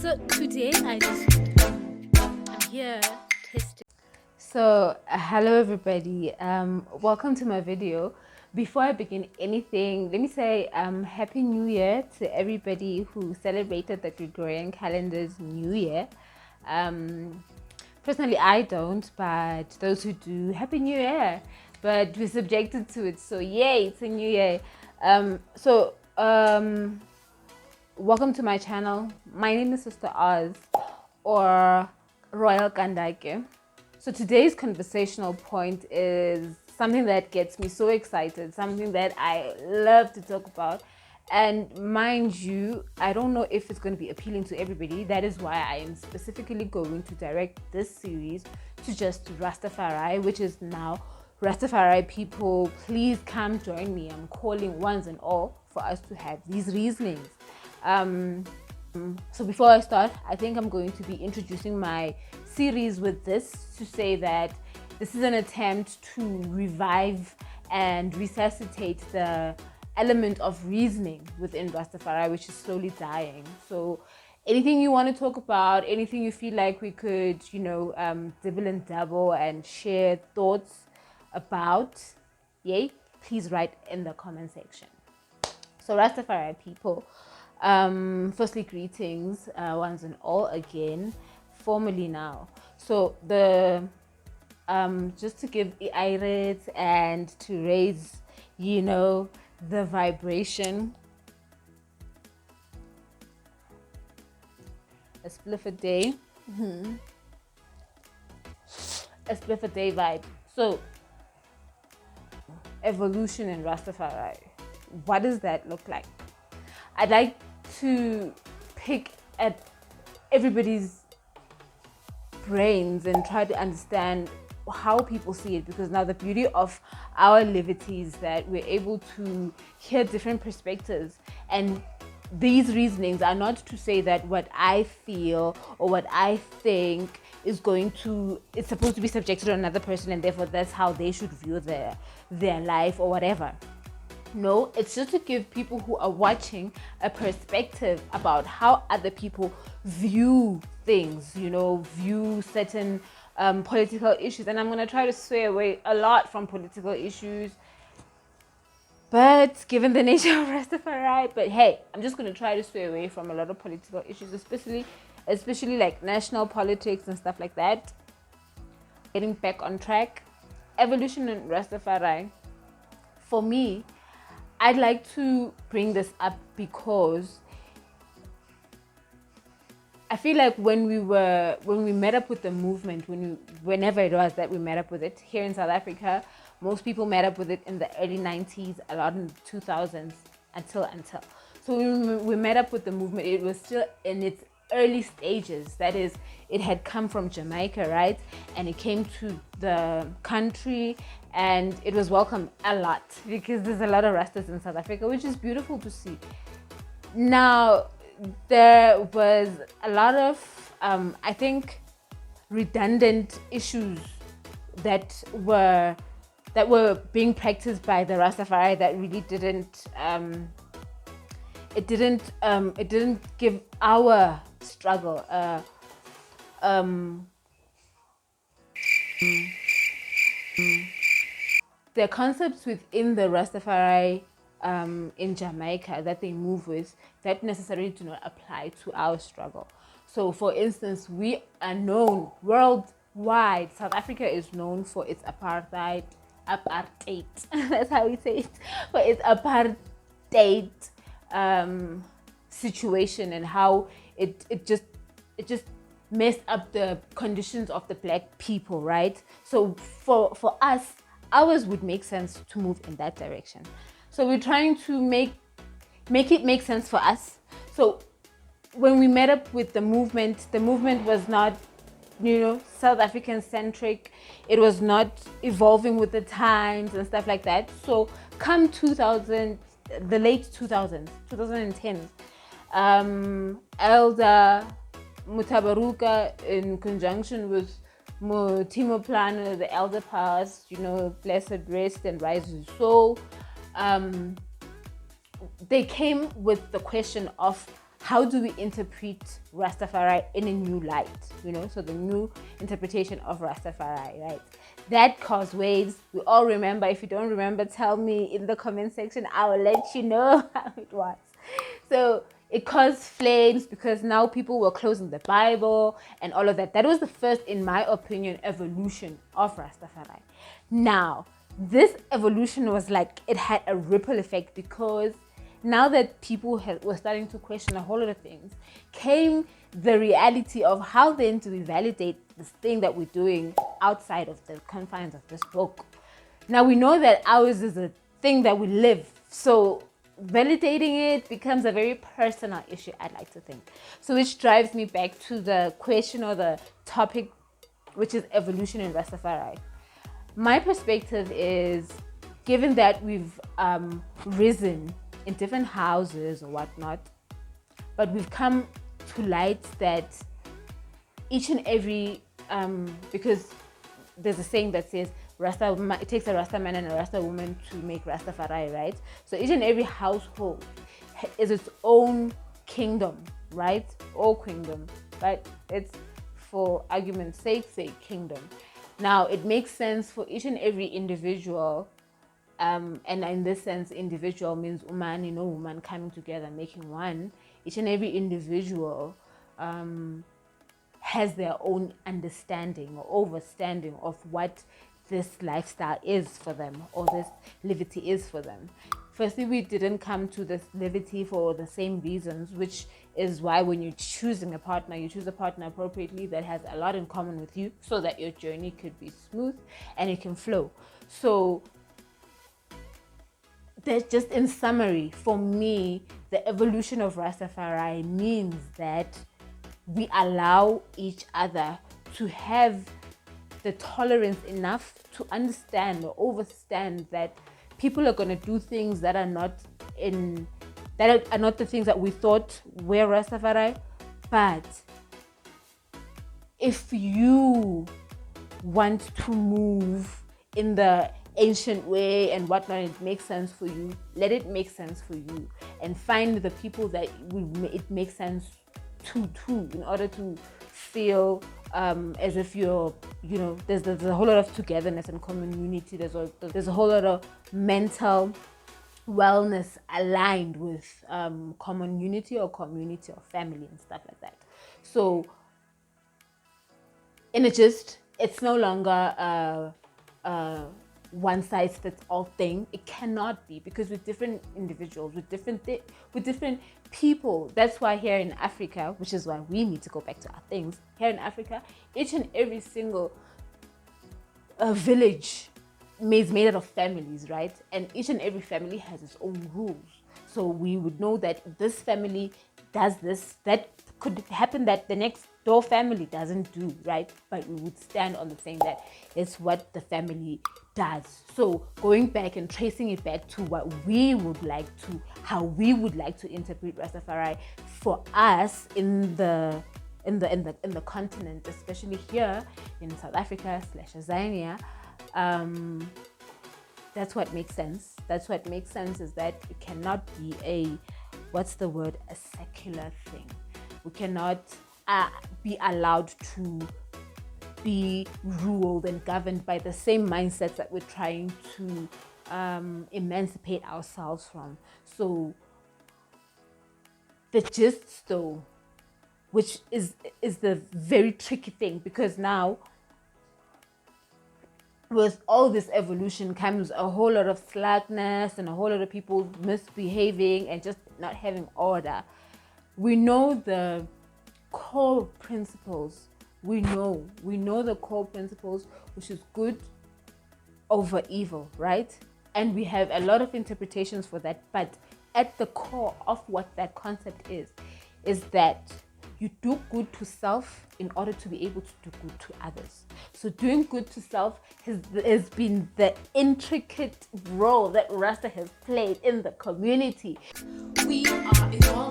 So today I'm here testing. So hello everybody, welcome to my video. Before I begin anything, let me say Happy New Year to everybody who celebrated the Gregorian calendar's New Year. Personally, I don't, but those who do, Happy New Year. But we're subjected to it, so yay, it's a new year. Welcome to my channel. My name is Sister Oz, or Royal Kandake. So today's conversational point is something that gets me so excited, something that I love to talk about. And mind you, I don't know if it's going to be appealing to everybody. That is why I am specifically going to direct this series to just Rastafari, which is now Rastafari people. Please come join me. I'm calling ones and all for us to have these reasonings. So before I start, I think I'm going to be introducing my series with this to say that this is an attempt to revive and resuscitate the element of reasoning within Rastafari, which is slowly dying. So anything you want to talk about, anything you feel like we could, dibble and dabble and share thoughts about, yay, please write in the comment section. So Rastafari people, firstly greetings, ones and all again, formally now. So the just to give the irate and to raise, the vibration, a spliff a day, a spliff a day vibe. So evolution in Rastafari, what does that look like? I'd like to pick at everybody's brains and try to understand how people see it, because now the beauty of our liberty is that we're able to hear different perspectives, and these reasonings are not to say that what I feel or what I think is it's supposed to be subjected to another person, and therefore that's how they should view their life or whatever. No, it's just to give people who are watching a perspective about how other people view things, view certain political issues. And I'm going to try to sway away a lot from political issues, but given the nature of Rastafari, but hey, I'm just going to try to sway away from a lot of political issues, especially like national politics and stuff like that. Getting back on track, evolution in Rastafari, for me, I'd like to bring this up because I feel like when we met up with the movement, whenever it was that we met up with it here in South Africa, most people met up with it in the early 90s, a lot in the 2000s, until. So when we met up with the movement, it was still in its early stages. That is, it had come from Jamaica, right? And it came to the country, and it was welcomed a lot because there's a lot of Rastas in South Africa, which is beautiful to see. Now, there was a lot of, I think, redundant issues that were being practiced by the Rastafari that really didn't give our struggle there are concepts within the Rastafari in Jamaica that they move with that necessarily do not apply to our struggle. So for instance, we are known worldwide, South Africa is known for its apartheid, that's how we say it, for its apartheid situation, and how it just messed up the conditions of the black people, right? So for us, ours would make sense to move in that direction. So we're trying to make it make sense for us. So when we met up with the movement was not, South African centric. It was not evolving with the times and stuff like that. So come 2000, the late 2000s, 2010s, Elder Mutabaruka, in conjunction with Timo Plano, the elder past, blessed rest and rise his soul, they came with the question of how do we interpret Rastafari in a new light, so the new interpretation of Rastafari, right? That caused waves. We all remember. If you don't remember, tell me in the comment section. I will let you know how it was. So it caused flames because now people were closing the Bible and all of that. That was the first, in my opinion, evolution of Rastafari. Now, this evolution was like, it had a ripple effect, because now that people were starting to question a whole lot of things, came the reality of how then do we validate this thing that we're doing outside of the confines of this book. Now we know that ours is a thing that we live, so validating it becomes a very personal issue, I'd like to think. So which drives me back to the question or the topic, which is evolution in Rastafari. My perspective is, given that we've risen in different houses or whatnot, but we've come to light that each and every, because there's a saying that says, it takes a Rasta man and a Rasta woman to make Rastafari, right? So each and every household is its own kingdom, right? Or kingdom, but it's, for argument's sake, say kingdom. Now, it makes sense for each and every individual, and in this sense, individual means woman, woman coming together, making one. Each and every individual has their own understanding or overstanding of what this lifestyle is for them, or this liberty is for them. Firstly, we didn't come to this liberty for the same reasons, which is why when you're choosing a partner, you choose a partner appropriately that has a lot in common with you, so that your journey could be smooth and it can flow. So that's just, in summary, for me, the evolution of Rastafari means that we allow each other to have the tolerance enough to understand or overstand that people are going to do things that are not the things that we thought were Rastafari. But if you want to move in the ancient way and whatnot, it makes sense for you, let it make sense for you, and find the people that it makes sense to in order to feel as if you're, there's a whole lot of togetherness and community. There's a whole lot of mental wellness aligned with common unity or community or family and stuff like that. So in a gist, it's no longer one size fits all thing. It cannot be, because with different individuals, with different people. That's why here in Africa, which is why we need to go back to our things, here in Africa, each and every single village is made out of families, right? And each and every family has its own rules. So we would know that if this family does this, that could happen that the next door family doesn't do, right? But we would stand on the saying that it's what the family does. So going back and tracing it back to what we would like to, how we would like to interpret Rastafari for us in the continent, especially here in South Africa / Tanzania, that's what makes sense. That's what makes sense, is that it cannot be a secular thing. We cannot be allowed to be ruled and governed by the same mindsets that we're trying to emancipate ourselves from. So the gist, though, which is the very tricky thing, because now with all this evolution comes a whole lot of slackness and a whole lot of people misbehaving and just not having order. We know the core principles. We know the core principles, which is good over evil, right? And we have a lot of interpretations for that. But at the core of what that concept is that you do good to self in order to be able to do good to others. So doing good to self has been the intricate role that Rasta has played in the community. We are evolving.